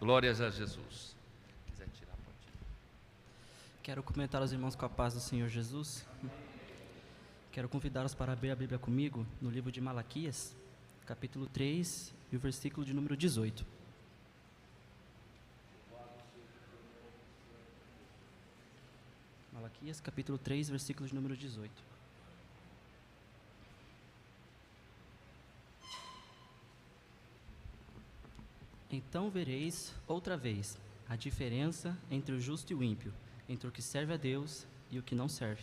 Glórias a Jesus. Quiser tirar, pode tirar. Quero comentar aos irmãos com a paz do Senhor Jesus. Quero convidá-los para abrir a Bíblia comigo no livro de Malaquias, capítulo 3 e o versículo de número 18. Malaquias, capítulo 3, versículo de número 18. Então vereis outra vez a diferença entre o justo e o ímpio, entre o que serve a Deus e o que não serve.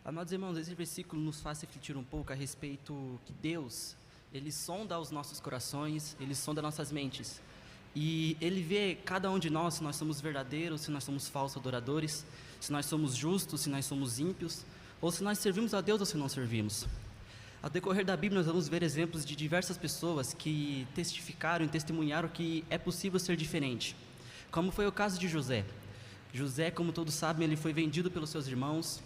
Amados irmãos, esse versículo nos faz refletir um pouco a respeito que Deus, Ele sonda os nossos corações, Ele sonda nossas mentes. E Ele vê cada um de nós, se nós somos verdadeiros, se nós somos falsos adoradores, se nós somos justos, se nós somos ímpios, ou se nós servimos a Deus ou se não servimos. Ao decorrer da Bíblia, nós vamos ver exemplos de diversas pessoas que testificaram e testemunharam que é possível ser diferente, como foi o caso de José. José, como todos sabem, ele foi vendido pelos seus irmãos,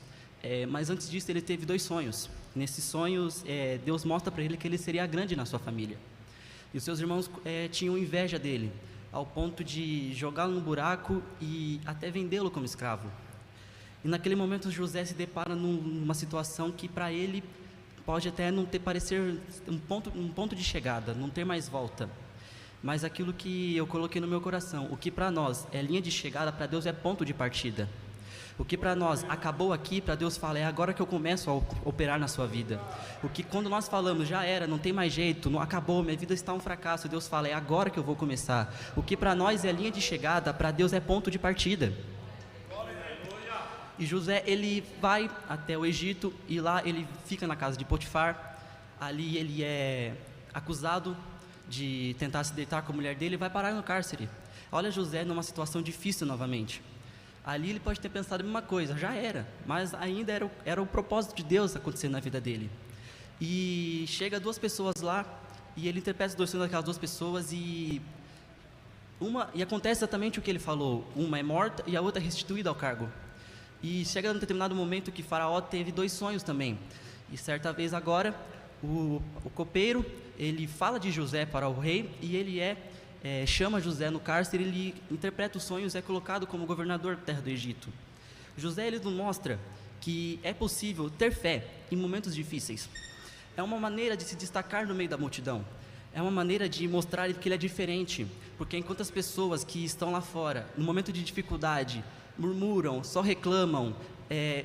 mas antes disso ele teve 2 sonhos. Nesses sonhos, Deus mostra para ele que ele seria grande na sua família. E os seus irmãos tinham inveja dele, ao ponto de jogá-lo no buraco e até vendê-lo como escravo. E naquele momento José se depara numa situação que para ele pode até não ter parecer um ponto de chegada, não ter mais volta. Mas aquilo que eu coloquei no meu coração, o que para nós é linha de chegada, para Deus é ponto de partida. O que para nós acabou aqui, para Deus fala, é agora que eu começo a operar na sua vida. O que quando nós falamos, já era, não tem mais jeito, não acabou, minha vida está um fracasso, Deus fala, é agora que eu vou começar. O que para nós é linha de chegada, para Deus é ponto de partida. E José, ele vai até o Egito e lá ele fica na casa de Potifar. Ali ele é acusado de tentar se deitar com a mulher dele e vai parar no cárcere. Olha José numa situação difícil novamente. Ali ele pode ter pensado a mesma coisa, já era, mas ainda era o propósito de Deus acontecer na vida dele. E chega 2 pessoas lá e ele interpreta os 2 sonhos daquelas 2 pessoas e acontece exatamente o que ele falou. Uma é morta e a outra é restituída ao cargo. E chega num determinado momento que Faraó teve 2 sonhos também. E certa vez agora, o copeiro, ele fala de José para o rei e ele chama José no cárcere, ele interpreta os sonhos e é colocado como governador da terra do Egito. José, ele nos mostra que é possível ter fé em momentos difíceis. É uma maneira de se destacar no meio da multidão. É uma maneira de mostrar que ele é diferente, porque enquanto as pessoas que estão lá fora, no momento de dificuldade, murmuram, só reclamam,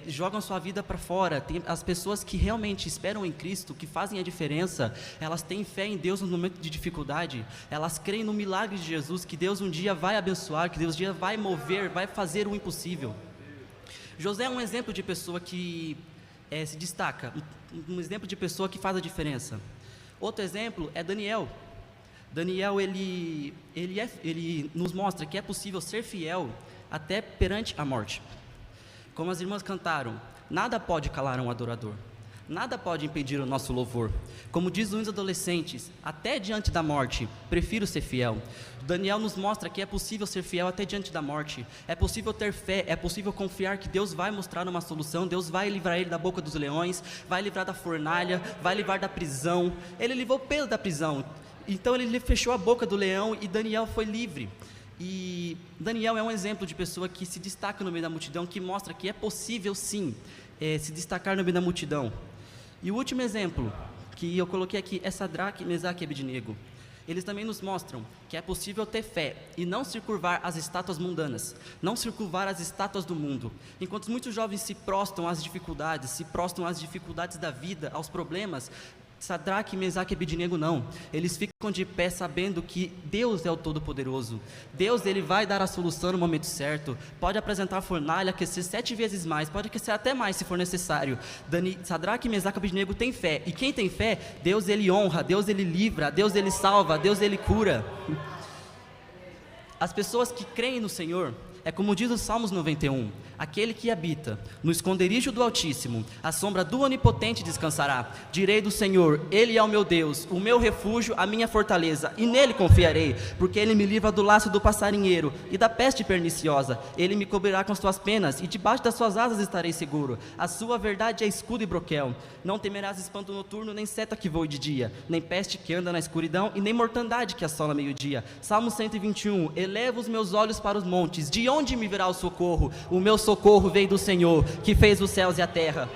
jogam sua vida para fora, tem as pessoas que realmente esperam em Cristo, que fazem a diferença, elas têm fé em Deus no momento de dificuldade, elas creem no milagre de Jesus, que Deus um dia vai abençoar, que Deus um dia vai mover, vai fazer o impossível. José é um exemplo de pessoa que se destaca, um exemplo de pessoa que faz a diferença. Outro exemplo é Daniel. Daniel, ele nos mostra que é possível ser fiel até perante a morte. Como as irmãs cantaram, nada pode calar um adorador, nada pode impedir o nosso louvor. Como diz os adolescentes, até diante da morte, prefiro ser fiel. Daniel nos mostra que é possível ser fiel até diante da morte, é possível ter fé, é possível confiar que Deus vai mostrar uma solução, Deus vai livrar ele da boca dos leões, vai livrar da fornalha, vai livrar da prisão. Ele livrou Pedro da prisão, então ele fechou a boca do leão e Daniel foi livre. E Daniel é um exemplo de pessoa que se destaca no meio da multidão, que mostra que é possível sim se destacar no meio da multidão. E o último exemplo que eu coloquei aqui é Sadraque, Mesaque e Abednego. Eles também nos mostram que é possível ter fé e não se curvar às estátuas mundanas, não se curvar às estátuas do mundo. Enquanto muitos jovens se prostam às dificuldades da vida, aos problemas, Sadraque, Mesaque e Abednego não. Eles ficam de pé sabendo que Deus é o Todo-Poderoso. Deus, ele vai dar a solução no momento certo. Pode apresentar a fornalha, aquecer 7 vezes mais, pode aquecer até mais se for necessário. Sadraque, Mesaque e Abednego têm fé. E quem tem fé, Deus ele honra, Deus ele livra, Deus ele salva, Deus ele cura. As pessoas que creem no Senhor, É como diz o Salmos 91, aquele que habita no esconderijo do Altíssimo, a sombra do Onipotente descansará. Direi do Senhor, Ele é o meu Deus, o meu refúgio, a minha fortaleza, e nele confiarei, porque Ele me livra do laço do passarinheiro e da peste perniciosa. Ele me cobrirá com as suas penas, e debaixo das suas asas estarei seguro. A sua verdade é escudo e broquel. Não temerás espanto noturno, nem seta que voe de dia, nem peste que anda na escuridão, e nem mortandade que assola meio-dia. Salmo 121, eleva os meus olhos para os montes, de onde me virá o socorro? O meu socorro vem do Senhor, que fez os céus e a terra.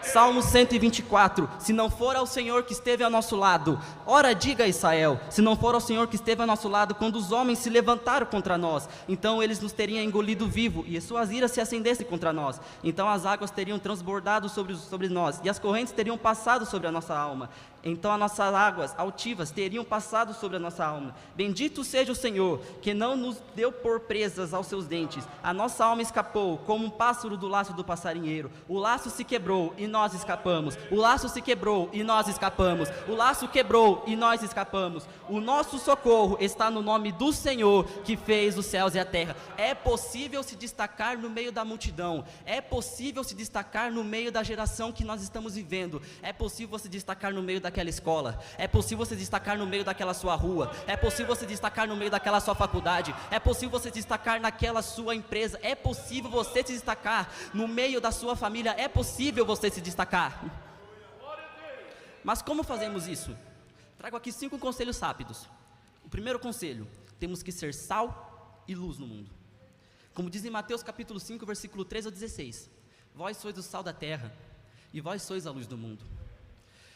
Salmo 124, se não for ao Senhor que esteve ao nosso lado, ora diga a Israel, se não for ao Senhor que esteve ao nosso lado, quando os homens se levantaram contra nós, então eles nos teriam engolido vivo, e suas iras se acendessem contra nós, então as águas teriam transbordado sobre nós, e as correntes teriam passado sobre a nossa alma, então as nossas águas altivas teriam passado sobre a nossa alma. Bendito seja o Senhor, que não nos deu por presas aos seus dentes. A nossa alma escapou, como um pássaro do laço do passarinheiro. O laço se quebrou e nós escapamos. O laço se quebrou e nós escapamos. O laço quebrou e nós escapamos. O nosso socorro está no nome do Senhor, que fez os céus e a terra. É possível se destacar no meio da multidão. É possível se destacar no meio da geração que nós estamos vivendo. É possível se destacar no meio daquela escola, é possível você destacar no meio daquela sua rua, é possível você destacar no meio daquela sua faculdade, é possível você destacar naquela sua empresa, é possível você se destacar no meio da sua família, é possível você se destacar. Mas como fazemos isso? Trago aqui 5 conselhos rápidos. O primeiro conselho, temos que ser sal e luz no mundo. Como diz em Mateus capítulo 5, versículo 13 ao 16, vós sois o sal da terra, e vós sois a luz do mundo.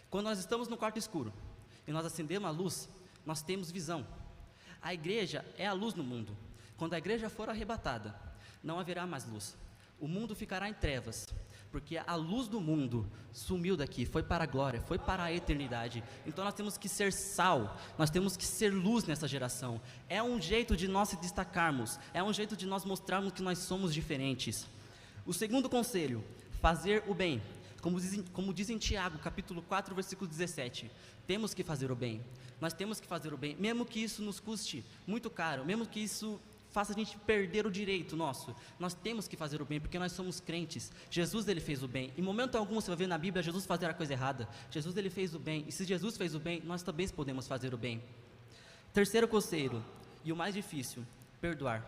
Quando nós estamos no quarto escuro e nós acendemos a luz, nós temos visão. A igreja é a luz no mundo. Quando a igreja for arrebatada, não haverá mais luz. O mundo ficará em trevas, porque a luz do mundo sumiu daqui, foi para a glória, foi para a eternidade. Então nós temos que ser sal, nós temos que ser luz nessa geração. É um jeito de nós se destacarmos, é um jeito de nós mostrarmos que nós somos diferentes. O segundo conselho, fazer o bem. Como diz em Tiago, capítulo 4, versículo 17, temos que fazer o bem, nós temos que fazer o bem, mesmo que isso nos custe muito caro, mesmo que isso faça a gente perder o direito nosso, nós temos que fazer o bem, porque nós somos crentes. Jesus, ele fez o bem, em momento algum você vai ver na Bíblia Jesus fazer a coisa errada. Jesus, ele fez o bem, e se Jesus fez o bem, nós também podemos fazer o bem. Terceiro conselho, e o mais difícil, perdoar.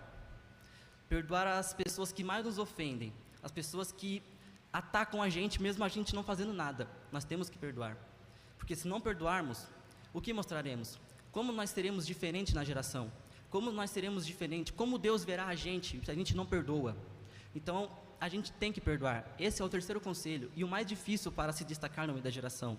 Perdoar as pessoas que mais nos ofendem, as pessoas que atacam a gente, mesmo a gente não fazendo nada. Nós temos que perdoar, porque se não perdoarmos, o que mostraremos? Como nós seremos diferentes na geração? Como nós seremos diferentes? Como Deus verá a gente se a gente não perdoa? Então, a gente tem que perdoar. Esse é o terceiro conselho, e o mais difícil para se destacar no meio da geração.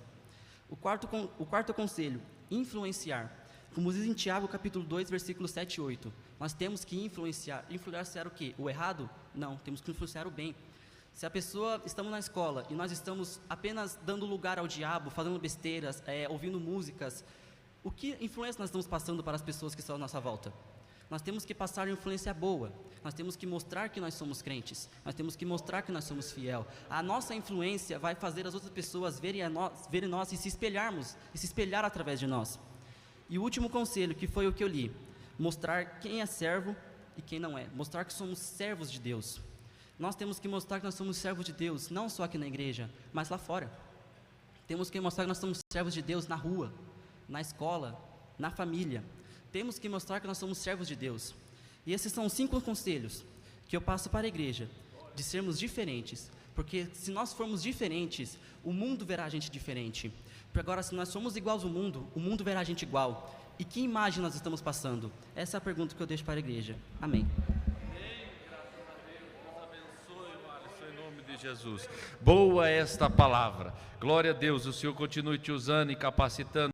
O quarto conselho, influenciar. Como diz em Tiago, capítulo 2, versículos 7 e 8. Nós temos que influenciar. Influenciar o quê? O errado? Não, temos que influenciar o bem. Se a pessoa, estamos na escola e nós estamos apenas dando lugar ao diabo, falando besteiras, ouvindo músicas, o que influência nós estamos passando para as pessoas que estão à nossa volta? Nós temos que passar influência boa, nós temos que mostrar que nós somos crentes, nós temos que mostrar que nós somos fiel. A nossa influência vai fazer as outras pessoas verem nós e se espelhar através de nós. E o último conselho, que foi o que eu li, mostrar quem é servo e quem não é, mostrar que somos servos de Deus. Nós temos que mostrar que nós somos servos de Deus, não só aqui na igreja, mas lá fora. Temos que mostrar que nós somos servos de Deus na rua, na escola, na família. Temos que mostrar que nós somos servos de Deus. E esses são 5 conselhos que eu passo para a igreja, de sermos diferentes. Porque se nós formos diferentes, o mundo verá a gente diferente. Porque agora, se nós somos iguais ao mundo, o mundo verá a gente igual. E que imagem nós estamos passando? Essa é a pergunta que eu deixo para a igreja. Amém. Jesus, boa esta palavra, glória a Deus, o Senhor continue te usando e capacitando.